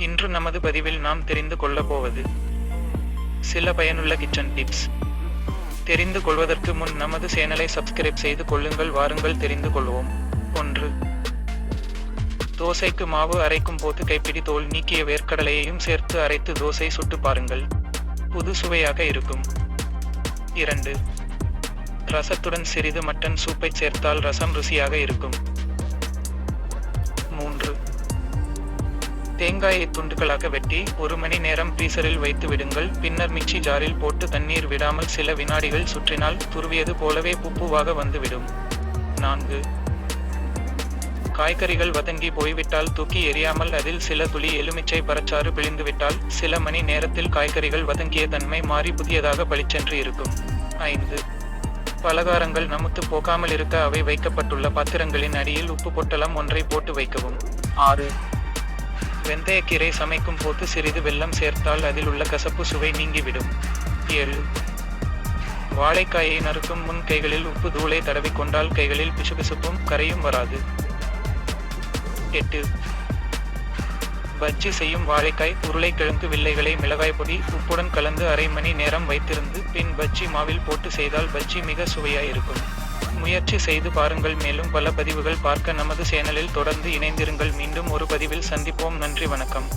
இன்று நமது பதிவில் நாம் தெரிந்து கொள்ளப் போவது சில பயனுள்ள கிச்சன் டிப்ஸ். தெரிந்து கொள்வதற்கு முன் நமது சேனலை சப்ஸ்கிரைப் செய்து கொள்ளுங்கள். வாருங்கள் தெரிந்து கொள்வோம். 1. தோசைக்கு மாவு அரைக்கும் போது கைப்பிடி தோல் நீக்கிய வேர்க்கடலையையும் சேர்த்து அரைத்து தோசை சுட்டு பாருங்கள். புது சுவையாக இருக்கும். 2. ரசத்துடன் சிறிது மட்டன் சூப்பை சேர்த்தால் ரசம் ருசியாக இருக்கும். 3. தேங்காயை துண்டுகளாக வெட்டி 1 மணி நேரம் ஃப்ரீசரில் வைத்து விடுங்கள். பின்னர் மிக்சி ஜாரில் போட்டு தண்ணீர் விடாமல் சில வினாடிகள் சுற்றினால் துருவியது போலவே பூவாக வந்துவிடும். 4. காய்கறிகள் வதங்கி போய்விட்டால் தூக்கி எறியாமல் அதில் சில துளி எலுமிச்சை பழச்சாறு பிழிந்துவிட்டால் சில மணி நேரத்தில் காய்கறிகள் வதங்கிய தன்மை மாறி புதியதாக பளிச்சென்று இருக்கும். 5. பலகாரங்கள் நமுத்து போகாமல் இருக்க அவை வைக்கப்பட்டுள்ள பாத்திரங்களின் அடியில் உப்பு பொட்டலம் ஒன்றை போட்டு வைக்கவும். 6. வெந்தயக்கீரை சமைக்கும் போது சிறிது வெல்லம் சேர்த்தால் அதில் உள்ள கசப்பு சுவை நீங்கிவிடும். 7. வாழைக்காயை நறுக்கும் முன் கைகளில் உப்பு தூளை தடவிக்கொண்டால் கைகளில் பிசுபிசுப்பும் கரையும் வராது. 8. பஜ்ஜி செய்யும் வாழைக்காய் உருளைக்கிழங்கு வில்லைகளை மிளகாய் பொடி உப்புடன் கலந்து அரை மணி நேரம் வைத்திருந்து பின் பஜ்ஜி மாவில் போட்டு செய்தால் பஜ்ஜி மிக சுவையாய் இருக்கும். முயற்சி செய்து பாருங்கள். மேலும் பல பதிவுகள் பார்க்க நமது சேனலில் தொடர்ந்து இணைந்திருங்கள். மீண்டும் ஒரு பதிவில் சந்திப்போம். நன்றி, வணக்கம்.